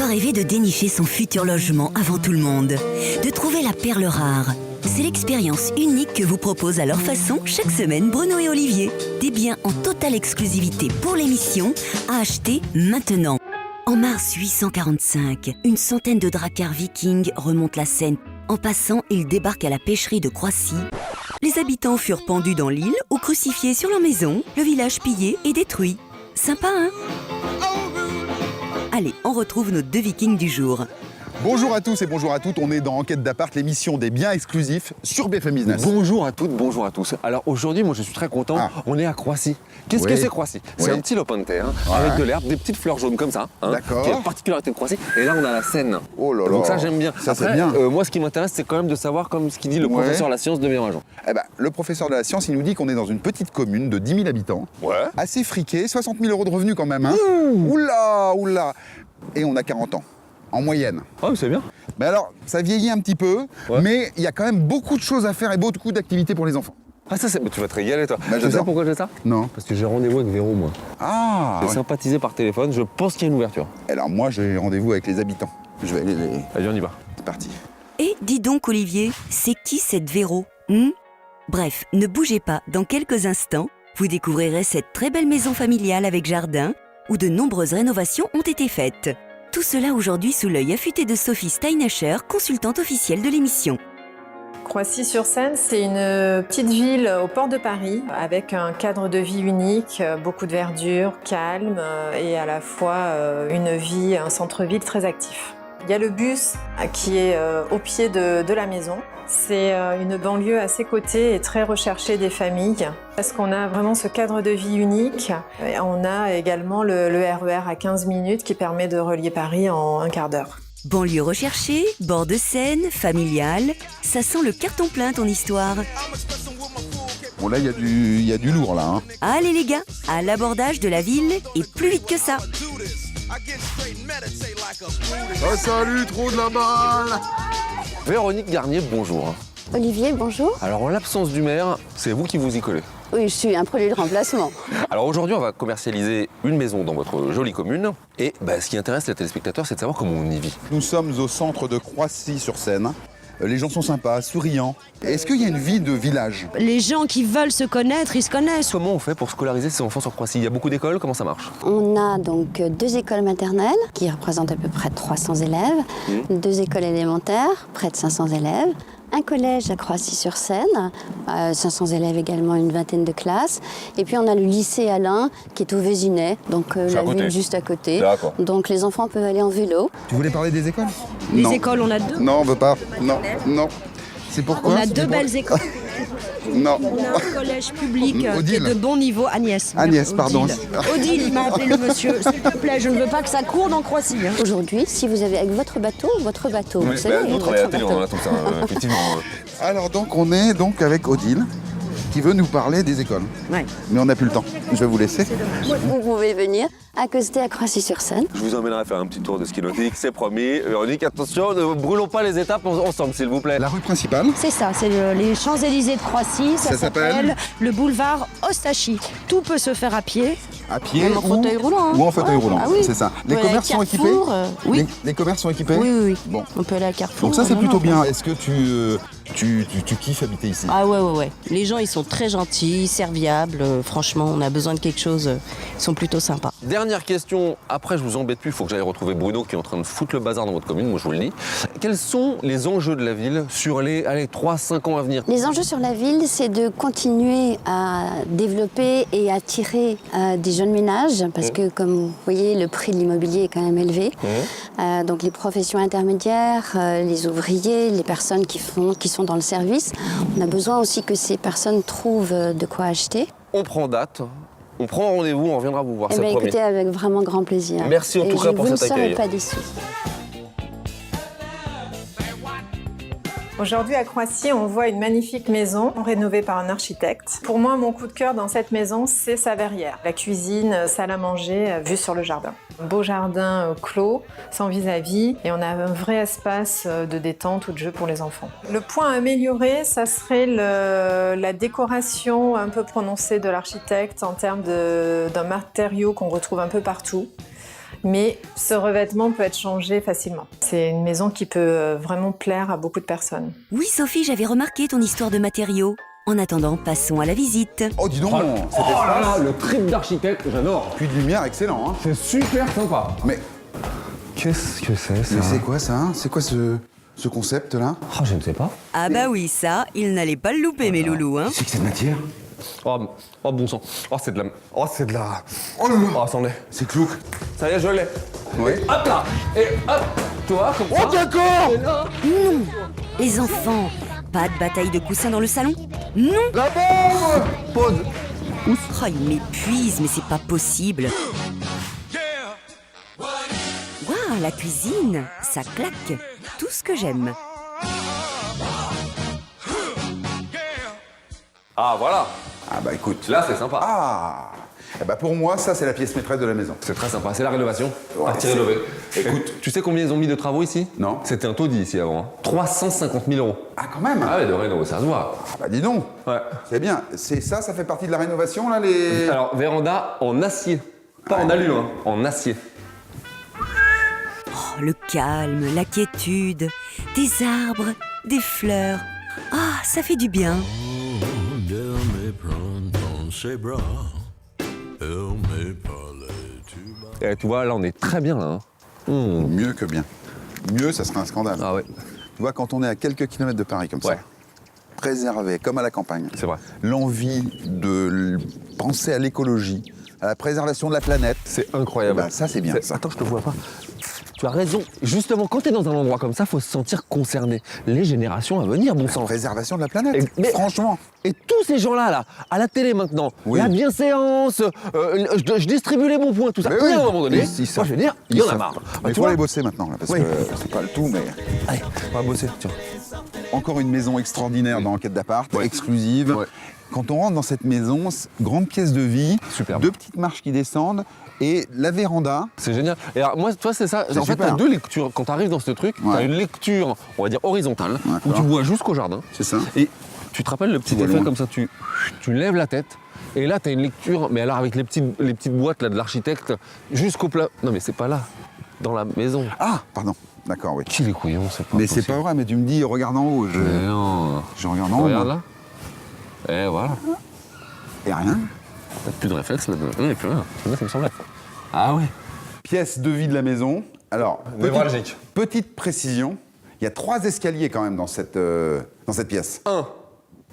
rêvé de dénicher son futur logement avant tout le monde, de trouver la perle rare. C'est l'expérience unique que vous propose à leur façon chaque semaine Bruno et Olivier. Des biens en totale exclusivité pour l'émission à acheter maintenant. En mars 845, une centaine de dracars vikings remontent la Seine. En passant, ils débarquent à la pêcherie de Croissy. Les habitants furent pendus dans l'île ou crucifiés sur leur maison, le village pillé et détruit. Sympa, hein? Allez, on retrouve nos deux vikings du jour. Bonjour à tous et bonjour à toutes, on est dans Enquête d'appart, l'émission des biens exclusifs sur BFM Business. Bonjour à toutes, bonjour à tous. Alors aujourd'hui, moi je suis très content, on est à Croissy. Qu'est-ce que c'est Croissy? C'est un petit lopin de terre, avec de l'herbe, des petites fleurs jaunes comme ça, D'accord. qui est la particularité de Croissy. Et là on a la Seine. Oh là là. Donc ça j'aime bien. Ça Après, c'est bien. moi ce qui m'intéresse c'est quand même de savoir comme ce qu'il dit le professeur de la science de Mélenchon. Eh ben, le professeur de la science, il nous dit qu'on est dans une petite commune de 10 000 habitants. Assez friqué, 60 000 € de revenus quand même. Hein. Oula, oula. Et on a 40 ans, en moyenne. Oh c'est bien. Mais alors, ça vieillit un petit peu, mais il y a quand même beaucoup de choses à faire et beaucoup d'activités pour les enfants. Ah ça c'est... Tu vas te régaler toi. Bah, tu sais pourquoi j'ai ça? Non. Parce que j'ai rendez-vous avec Véro moi. Ah J'ai sympathisé par téléphone, je pense qu'il y a une ouverture. Alors moi, j'ai rendez-vous avec les habitants. Je vais aller les... Allez on y va. C'est parti. Et dis donc Olivier, c'est qui cette Véro? Bref, ne bougez pas, dans quelques instants, vous découvrirez cette très belle maison familiale avec jardin, où de nombreuses rénovations ont été faites. Tout cela aujourd'hui sous l'œil affûté de Sophie Steinacher, consultante officielle de l'émission. Croissy-sur-Seine, c'est une petite ville au port de Paris avec un cadre de vie unique, beaucoup de verdure, calme et à la fois une vie, un centre-ville très actif. Il y a le bus qui est au pied de la maison. C'est une banlieue à ses côtés et très recherchée des familles parce qu'on a vraiment ce cadre de vie unique. Et on a également le RER à 15 minutes qui permet de relier Paris en un quart d'heure. Banlieue recherchée, bord de Seine, familiale, ça sent le carton plein ton histoire. Bon là, il y a du lourd là. Hein. Allez les gars, à l'abordage de la ville et plus vite que ça. Oh salut, trop de la balle. Véronique Garnier, bonjour. Olivier, bonjour. Alors en l'absence du maire, c'est vous qui vous y collez. Oui, je suis un produit de remplacement. Alors aujourd'hui, on va commercialiser une maison dans votre jolie commune. Et ce qui intéresse les téléspectateurs, c'est de savoir comment on y vit. Nous sommes au centre de Croissy-sur-Seine. Les gens sont sympas, souriants. Est-ce qu'il y a une vie de village? Les gens qui veulent se connaître, ils se connaissent. Comment on fait pour scolariser ses enfants sur Croissy? Il y a beaucoup d'écoles, comment ça marche? On a donc 2 écoles maternelles qui représentent à peu près 300 élèves, 2 écoles élémentaires, près de 500 élèves, un collège à Croissy-sur-Seine, 500 élèves également, une vingtaine de classes. Et puis on a le lycée Alain qui est au Vésinet, donc la ville juste à côté. D'accord. Donc les enfants peuvent aller en vélo. Tu voulais parler des écoles? Les Non. écoles, on a 2. Non, on veut pas. Non, non. C'est pourquoi? On a 2 belles écoles. Non. On a un collège public qui est Odile. de bon niveau. Agnès. Agnès, pardon. Odile, il m'a appelé le monsieur. S'il te plaît, je ne veux pas que ça court dans Croissy. Hein. Aujourd'hui, si vous avez avec votre bateau, vous savez, nous travaillons à la télé, bateau. on a tout ça, effectivement. Alors donc on est donc avec Odile qui veut nous parler des écoles. Ouais. Mais on n'a plus le temps. Je vais vous laisser. Vous pouvez venir accoster à Croissy-sur-Seine. Je vous emmènerai faire un petit tour de ski nautique, c'est promis. Véronique, attention, ne brûlons pas les étapes ensemble, s'il vous plaît. La rue principale. C'est ça, c'est les Champs-Élysées de Croissy. Ça s'appelle s'appelle le boulevard Ostachy. Tout peut se faire à pied. À pied Même en fauteuil roulant. Hein. ou en fauteuil roulant. Ah oui. C'est ça. Les Ouais, commerces sont équipés. Carrefour, oui. Les commerces sont équipés. Oui, oui, oui. Bon. On peut aller à Carrefour. Donc ça c'est non, plutôt non. bien. Est-ce que tu kiffes habiter ici? Ah ouais. Les gens, ils sont très gentils, serviables. Franchement, on a besoin de quelque chose. Ils sont plutôt sympas. Dernière question, après je vous embête plus, il faut que j'aille retrouver Bruno qui est en train de foutre le bazar dans votre commune, moi je vous le dis. Quels sont les enjeux de la ville sur les 3-5 ans à venir? Les enjeux sur la ville, c'est de continuer à développer et attirer des jeunes ménages, parce que comme vous voyez, le prix de l'immobilier est quand même élevé. Donc les professions intermédiaires, les ouvriers, les personnes qui sont dans le service, on a besoin aussi que ces personnes trouvent de quoi acheter. On prend date, on prend rendez-vous, on reviendra vous voir, Eh c'est bien, promis. écoutez, avec vraiment grand plaisir. Merci en tout cas pour cet accueil. Vous ne serez pas déçus. Aujourd'hui à Croissy, on voit une magnifique maison rénovée par un architecte. Pour moi, mon coup de cœur dans cette maison, c'est sa verrière. La cuisine, salle à manger, vue sur le jardin. Un beau jardin clos, sans vis-à-vis, et on a un vrai espace de détente ou de jeu pour les enfants. Le point à améliorer, ça serait la décoration un peu prononcée de l'architecte en termes d'un matériau qu'on retrouve un peu partout. Mais ce revêtement peut être changé facilement. C'est une maison qui peut vraiment plaire à beaucoup de personnes. Oui, Sophie, j'avais remarqué ton histoire de matériaux. En attendant, passons à la visite. Oh, dis donc, cet Oh là espace, là, le trip d'architecte, j'adore. puits de lumière, excellent. Hein. C'est super sympa. Mais Qu'est-ce que c'est ça? Mais c'est quoi ça, hein? C'est quoi ce concept-là? Oh, je ne sais pas. Ah bah oui, ça, il n'allait pas le louper, mes loulous, hein. C'est que cette matière? Oh, bon sang. Oh, c'est de la... Oh, c'est de la... Oh là là! Oh, c'en est. C'est clou. Ça y est, je l'ai. Oui. Hop là. Et hop. Toi, comme ça. Oh, d'accord! Non, les enfants, pas de bataille de coussins dans le salon. Non. La bombe! Pause. Oh, il m'épuise, mais c'est pas possible. Waouh, la cuisine, ça claque. Tout ce que j'aime. Ah, voilà. Ah bah écoute. Là, c'est sympa. Ah! Eh bah pour moi, ça c'est la pièce maîtresse de la maison. C'est très sympa. C'est la rénovation. Ouais, Partie c'est- rénovée. Écoute. Écoute, tu sais combien ils ont mis de travaux ici? Non. C'était un taudis ici avant. 350 000 €. Ah quand même! Ah ouais, de réno, ça se voit. Ah bah dis donc! Ouais. C'est bien. C'est ça, ça fait partie de la rénovation là, les... Alors, véranda en acier. Pas en alu, hein. En acier. Oh, le calme, la quiétude, des arbres, des fleurs. Ah, ça fait du bien. Et tu vois, là, on est très bien, là. Hein. Mieux que bien. Mieux, ça serait un scandale. Ah ouais, Tu vois, quand on est à quelques kilomètres de Paris comme Ouais. ça, préservé, comme à la campagne, c'est vrai. l'envie de penser à l'écologie, à la préservation de la planète, C'est incroyable. bah, ça c'est bien. Ça. Attends, je te vois pas. Tu as raison. Justement, quand tu es dans un endroit comme ça, faut se sentir concerné. Les générations à venir, bon sang. Préservation de la planète, Mais- franchement. Et tous ces gens-là, là, à la télé maintenant, Oui. la bienséance, je distribue les bons points, tout ça. Mais Et oui, à un moment donné, ils savent. moi je veux dire, il y en a savent. marre. Mais Tu il faut vois aller bosser maintenant, là, parce Oui. que c'est pas le tout, mais... Allez, on va bosser, tiens. Encore une maison extraordinaire dans Enquête d'appart, Ouais. exclusive. Ouais. Quand on rentre dans cette maison, grande pièce de vie, Superbe. 2 petites marches qui descendent, et la véranda. C'est génial. Et alors, moi, toi, c'est ça. C'est En fait, super. t'as 2 lectures. Quand t'arrives dans ce truc, Ouais. t'as une lecture, on va dire horizontale, où D'accord. tu vois jusqu'au jardin. C'est ça. Et tu te rappelles le petit vois effet loin. comme ça, tu lèves la tête. Et là, t'as une lecture, mais alors avec les petites boîtes là, de l'architecte, jusqu'au plat. Non, mais c'est pas là, dans la maison. Ah, pardon. D'accord, oui. Qui les couillons, c'est pas Mais c'est possible. pas vrai, mais tu me dis, regarde en haut. Mais non. Je regarde en haut, Regarde moi. là. Et voilà. Et rien. T'as plus de réflexe là-dedans. Non, il n'y a plus rien. Ça me semblait. Ah ouais. Pièce de vie de la maison. Alors, Névralgique. petite précision, il y a 3 escaliers quand même dans cette pièce. 1.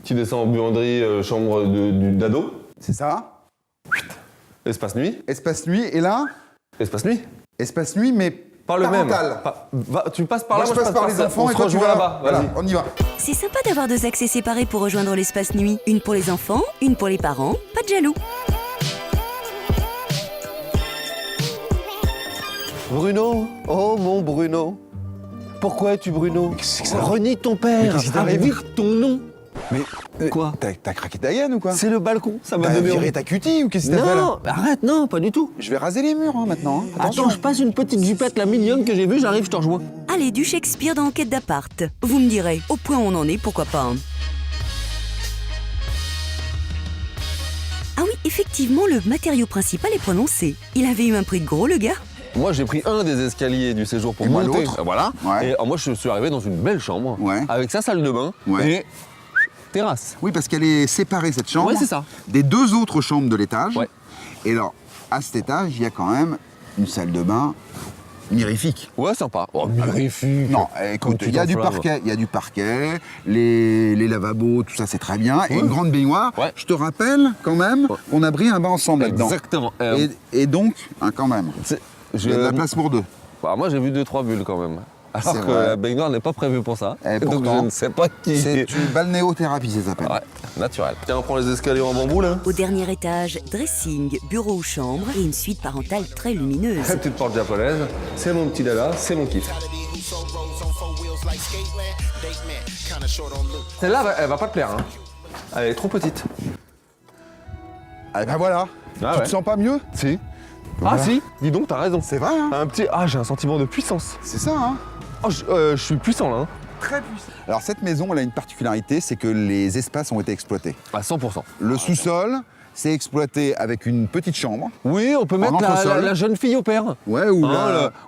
Tu descends en buanderie, chambre d'ado. C'est ça. Espace nuit. Espace nuit, et là, Espace nuit. espace nuit, mais Pas le même. parental. Tu passes par là, Moi, je passe par les enfants on et se toi, tu rejoint vas là-bas. Voilà, Vas-y. on y va. C'est sympa d'avoir 2 accès séparés pour rejoindre l'espace nuit. Une pour les enfants, une pour les parents. Pas de jaloux. Bruno, oh mon Bruno. Pourquoi es-tu Bruno? Qu'est-ce que c'est que ça Renie ton père. qu'est-ce qui t'arrive Avec ton nom. Mais Quoi? T'as craqué ta hyène ou quoi? C'est le balcon, ça m'a T'as donné viré envie. ta cutie ou qu'est-ce que t'as fait là? Non, arrête, non, pas du tout. Je vais raser les murs hein, maintenant. hein. Attention. Attends, je passe une petite jupette, la mignonne que j'ai vue, j'arrive, je te rejoins. Allez, du Shakespeare dans Enquête d'appart. Vous me direz, au point où on en est, pourquoi pas. Hein. Ah oui, effectivement, le matériau principal est prononcé. Il avait eu un prix de gros, le gars. Moi, j'ai pris un des escaliers du séjour pour Et moi, monter. l'autre. Voilà. Ouais. Et moi, je suis arrivé dans une belle chambre. Ouais. Avec sa salle de bain. Ouais. Et terrasse. Oui, parce qu'elle est séparée, cette chambre. Ouais, c'est ça. Des 2 autres chambres de l'étage. Ouais. Et alors, à cet étage, il y a quand même une salle de bain mirifique. Ouais, sympa. Oh, magnifique. Non, Comme écoute, tu il y a du t'enflammes. parquet, les lavabos, tout ça, c'est très bien. Et une grande baignoire. Ouais. Je te rappelle, quand même, qu'on a pris un bain ensemble là-dedans. Exactement. Et donc, hein, quand même, il y a de la place pour 2. Bah, moi, j'ai vu 2-3 bulles quand même. Alors C'est que vrai. la baignoire n'est pas prévue pour ça. Et Donc pourtant, je ne sais pas qui. C'est une balnéothérapie, ça s'appelle. Ouais, naturel. Tiens, on prend les escaliers en bambou là. Au dernier étage, dressing, bureau ou chambre et une suite parentale très lumineuse. La petite porte japonaise, c'est mon petit dada, c'est mon kiff. Celle-là, elle va pas te plaire. Hein. Elle est trop petite. Ah ben voilà, Ah tu ouais. te sens pas mieux? Si. Voilà. Ah si, dis donc, t'as raison. C'est vrai, hein? Un petit... Ah, j'ai un sentiment de puissance. C'est ça, hein? Oh, je suis puissant là. Hein. Très puissant. Alors cette maison, elle a une particularité, c'est que les espaces ont été exploités. À 100%. Le sous-sol, C'est exploité avec une petite chambre. Oui, on peut mettre la jeune fille au père. Ouais, ou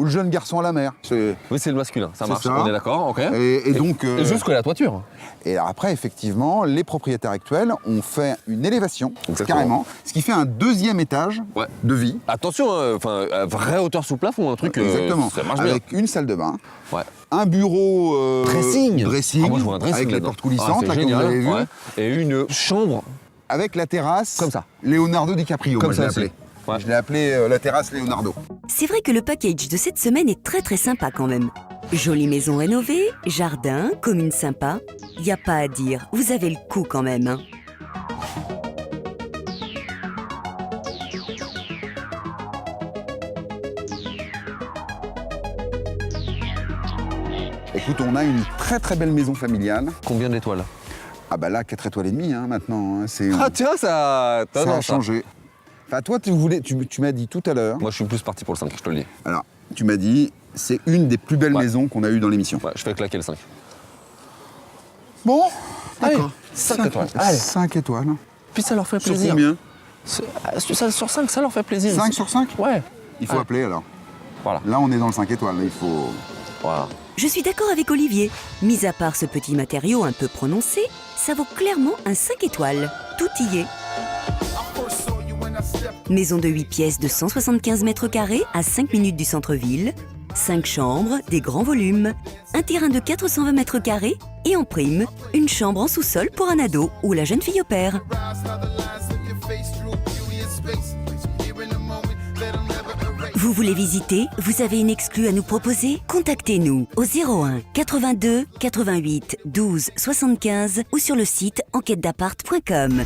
le jeune garçon à la mer. Oui, c'est le masculin, ça marche, ça. on est d'accord, ok. Et donc... jusque la toiture. Et après, effectivement, les propriétaires actuels ont fait une élévation, Exactement. carrément, ce qui fait un deuxième étage de vie. Attention, à vraie hauteur sous plafond, un truc... Exactement, ça marche bien. avec une salle de bain, Ouais. un bureau dressing, dressing, moi je vois un dressing avec les là-dedans. portes coulissantes, là, c'est comme vous génial, avez vu, ouais. Et une chambre avec la terrasse comme ça. Leonardo DiCaprio, Comme moi, je l'ai ça appelé. aussi. Ouais. Je l'ai appelé la terrasse Leonardo. C'est vrai que le package de cette semaine est très sympa quand même. Jolie maison rénovée, jardin, commune sympa. Y a pas à dire, vous avez le coup quand même. Hein. Écoute, on a une très belle maison familiale. Combien d'étoiles? Ah bah là, 4 étoiles et demie maintenant. Hein, Ah tiens, ça a changé. Enfin, toi, tu m'as dit tout à l'heure. Moi, je suis plus parti pour le 5, je te le dis. Alors, tu m'as dit, c'est une des plus belles maisons qu'on a eues dans l'émission. Ouais, je fais claquer le 5. Bon, Allez, d'accord. 5 étoiles. Allez. 5 étoiles. Puis ça leur fait Sur plaisir. combien Sur 5, ça leur fait plaisir. 5 sur 5 Ouais. Il faut appeler alors. Voilà. Là, on est dans le 5 étoiles. Là, il faut... Voilà. Je suis d'accord avec Olivier. Mis à part ce petit matériau un peu prononcé, ça vaut clairement un 5 étoiles. Tout y est. Maison de 8 pièces de 175 mètres carrés à 5 minutes du centre-ville. 5 chambres, des grands volumes, un terrain de 420 mètres carrés et en prime, une chambre en sous-sol pour un ado ou la jeune fille au père. Vous voulez visiter? Vous avez une exclue à nous proposer? Contactez-nous au 01 82 88 12 75 ou sur le site enquêtedappart.com.